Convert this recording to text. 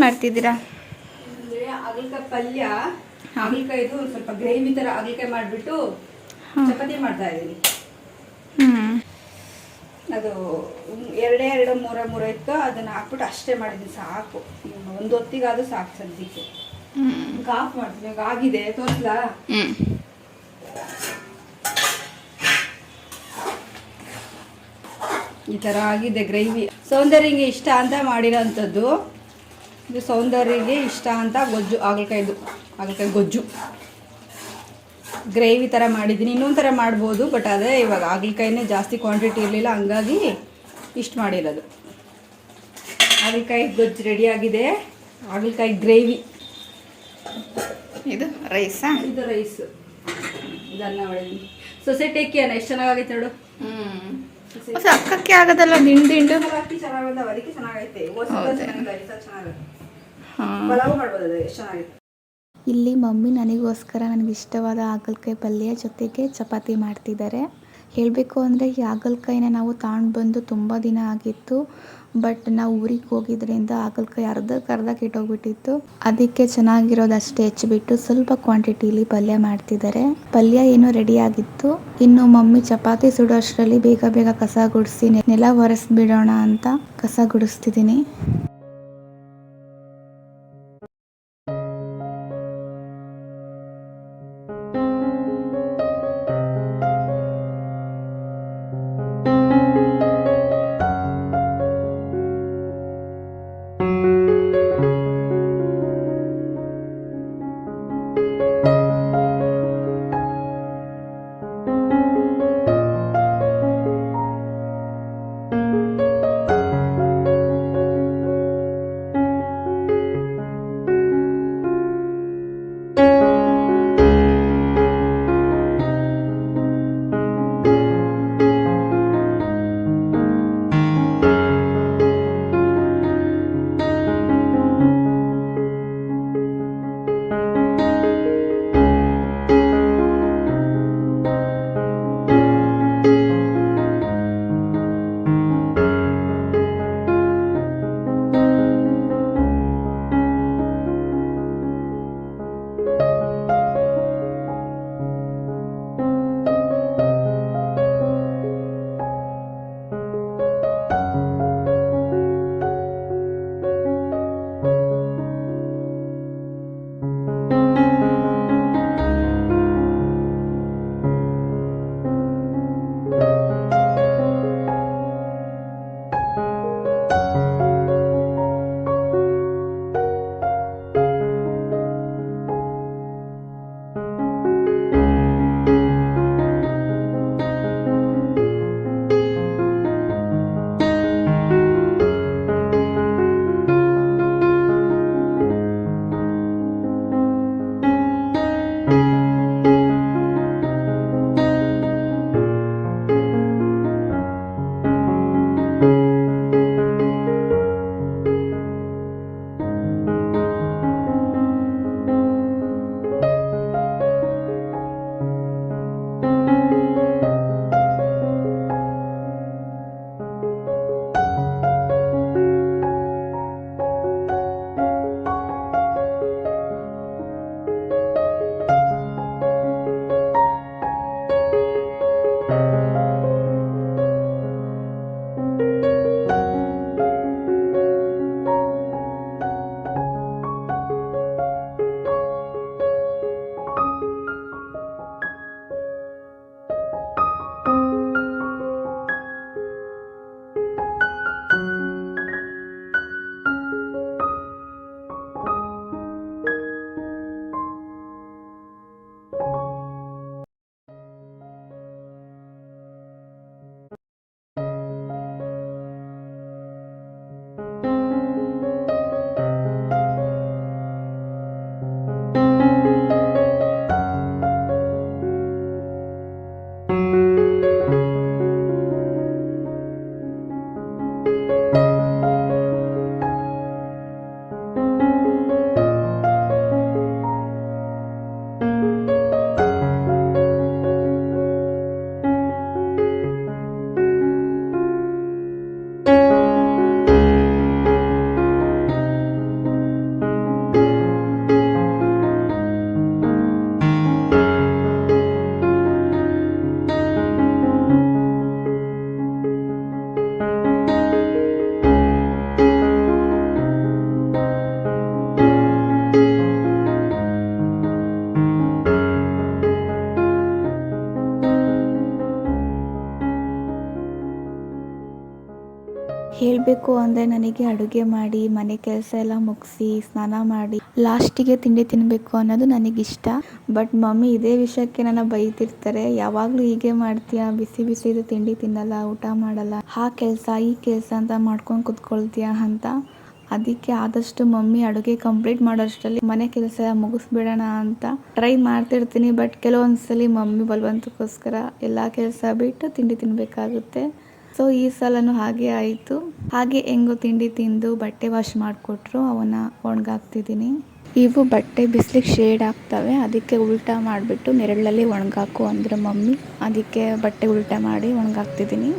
ಮಾಡ್ತಿದ್ದೀರಾ? ಹಾಗಲಕಾಯಿ ಪಲ್ಯ, ಹಾಗಲಕಾಯಿದು ಸ್ವಲ್ಪ ಗ್ರೇವಿ ಥರ ಹಾಗಲಕಾಯಿ ಮಾಡಿಬಿಟ್ಟು ಚಪಾತಿ ಮಾಡ್ತಾ ಇದ್ದೀನಿ. ಅದು ಎರಡು ಮೂರ ಇತ್ತು, ಅದನ್ನು ಹಾಕ್ಬಿಟ್ಟು ಅಷ್ಟೇ ಮಾಡಿದ್ದೀನಿ. ಸಾಕು, ಒಂದು ಹೊತ್ತಿಗಾದ್ರೂ ಸಾಕು ಸದ್ಯಕ್ಕೆ. ಆಫ್ ಮಾಡ್ತೀನಿ. ಇವಾಗ ಆಗಿದೆ, ತೋರಿಸ್ಲಾ? ಈ ಥರ ಆಗಿದೆ ಗ್ರೇವಿ. ಸೌಂದರ್ಯಗೆ ಇಷ್ಟ ಅಂತ ಮಾಡಿರೋಂಥದ್ದು. ಇದು ಸೌಂದರ್ಯಗೆ ಇಷ್ಟ ಅಂತ ಗೊಜ್ಜು, ಹಾಗಲಕಾಯಿ ಗೊಜ್ಜು ಗ್ರೇವಿ ಥರ ಮಾಡಿದ್ದೀನಿ. ಇನ್ನೊಂದು ಥರ ಮಾಡ್ಬೋದು, ಬಟ್ ಅದೇ ಇವಾಗ ಹಾಗಲಕಾಯಿನೇ ಜಾಸ್ತಿ ಕ್ವಾಂಟಿಟಿ ಇರಲಿಲ್ಲ, ಹಂಗಾಗಿ ಇಷ್ಟು ಮಾಡಿರೋದು. ಹಾಗಲಕಾಯಿ ಗೊಜ್ಜು ರೆಡಿಯಾಗಿದೆ. ಹಾಗಲಕಾಯಿ ಗ್ರೇವಿ. ಇದು ರೈಸಾ? ಇದು ರೈಸ್. ಇದನ್ನ ಮಾಡಿದ್ದೀನಿ. ಸೊಸೈಟಿ ಅಕ್ಕಿಯನ್ನ ಎಷ್ಟು ಚೆನ್ನಾಗೈತೆ ನೋಡು. ಅಕ್ಕಕ್ಕೆ ಆಗೋದಲ್ಲ, ದಿಂಡು ಅಕ್ಕಿ ಚೆನ್ನಾಗದ, ಅದಕ್ಕೆ ಚೆನ್ನಾಗೈತೆ. ಪಲಾವ್ ಮಾಡ್ಬೋದು, ಅದು ಎಷ್ಟು ಚೆನ್ನಾಗೈತೆ. ಇಲ್ಲಿ ಮಮ್ಮಿ ನನಗೋಸ್ಕರ ನನಗಿಷ್ಟವಾದ ಹಾಗಲಕಾಯಿ ಪಲ್ಯ ಜೊತೆಗೆ ಚಪಾತಿ ಮಾಡ್ತಿದ್ದಾರೆ. ಹೇಳಬೇಕು ಅಂದರೆ ಈ ಹಾಗಲಕಾಯಿನ ನಾವು ತಗೊಂಡು ಬಂದು ತುಂಬ ದಿನ ಆಗಿತ್ತು, ಬಟ್ ನಾವು ಊರಿಗೆ ಹೋಗಿದ್ರಿಂದ ಹಾಗಲಕಾಯಿ ಅರ್ಧ ಕೆಟ್ಟೋಗ್ಬಿಟ್ಟಿತ್ತು. ಅದಕ್ಕೆ ಚೆನ್ನಾಗಿರೋದು ಅಷ್ಟೇ ಹೆಚ್ಚಿಬಿಟ್ಟು ಸ್ವಲ್ಪ ಕ್ವಾಂಟಿಟಿಲಿ ಪಲ್ಯ ಮಾಡ್ತಿದ್ದಾರೆ. ಪಲ್ಯ ಏನೋ ರೆಡಿ ಆಗಿತ್ತು. ಇನ್ನು ಮಮ್ಮಿ ಚಪಾತಿ ಸುಡೋ ಅಷ್ಟರಲ್ಲಿ ಬೇಗ ಕಸ ಗುಡಿಸಿ ನೆಲ ಒರೆಸ್ಬಿಡೋಣ ಅಂತ ಕಸ ಗುಡಿಸ್ತಿದ್ದೀನಿ. ಹೇಳಬೇಕು ಅಂದರೆ ನನಗೆ ಅಡುಗೆ ಮಾಡಿ ಮನೆ ಕೆಲಸ ಎಲ್ಲ ಮುಗಿಸಿ ಸ್ನಾನ ಮಾಡಿ ಲಾಸ್ಟಿಗೆ ತಿಂಡಿ ತಿನ್ನಬೇಕು ಅನ್ನೋದು ನನಗಿಷ್ಟ. ಬಟ್ ಮಮ್ಮಿ ಇದೇ ವಿಷಯಕ್ಕೆ ನನ್ನ ಬೈತಿರ್ತಾರೆ, ಯಾವಾಗಲೂ ಹೀಗೆ ಮಾಡ್ತೀಯಾ, ಬಿಸಿ ಬಿಸಿದು ತಿಂಡಿ ತಿನ್ನಲ್ಲ, ಊಟ ಮಾಡಲ್ಲ, ಆ ಕೆಲಸ ಈ ಕೆಲಸ ಅಂತ ಮಾಡ್ಕೊಂಡು ಕುತ್ಕೊಳ್ತೀಯಾ ಅಂತ. ಅದಕ್ಕೆ ಆದಷ್ಟು ಮಮ್ಮಿ ಅಡುಗೆ ಕಂಪ್ಲೀಟ್ ಮಾಡೋಷ್ಟರಲ್ಲಿ ಮನೆ ಕೆಲಸ ಮುಗಿಸ್ಬಿಡೋಣ ಅಂತ ಟ್ರೈ ಮಾಡ್ತಿರ್ತೀನಿ. ಬಟ್ ಕೆಲವೊಂದ್ಸಲಿ ಮಮ್ಮಿ ಬಲವಂತಕ್ಕೋಸ್ಕರ ಎಲ್ಲ ಕೆಲಸ ಬಿಟ್ಟು ತಿಂಡಿ ತಿನ್ನಬೇಕಾಗುತ್ತೆ. ಸೊ ಈ ಸಲನೂ ಹಾಗೆ ಆಯಿತು. ಹಾಗೆ ಹೆಂಗೋ ತಿಂಡಿ ತಿಂದು ಬಟ್ಟೆ ವಾಶ್ ಮಾಡಿಕೊಟ್ರು, ಅವನ್ನ ಒಣಗಾಕ್ತಿದ್ದೀನಿ. ಇವು ಬಟ್ಟೆ ಬಿಸಿಲಿಗೆ ಶೇಡ್ ಆಗ್ತವೆ, ಅದಕ್ಕೆ ಉಲ್ಟಾ ಮಾಡಿಬಿಟ್ಟು ನೆರಳಲ್ಲಿ ಒಣಗಾಕು ಅಂದರು ಮಮ್ಮಿ. ಅದಕ್ಕೆ ಬಟ್ಟೆ ಉಲ್ಟಾ ಮಾಡಿ ಒಣಗಾಕ್ತಿದ್ದೀನಿ.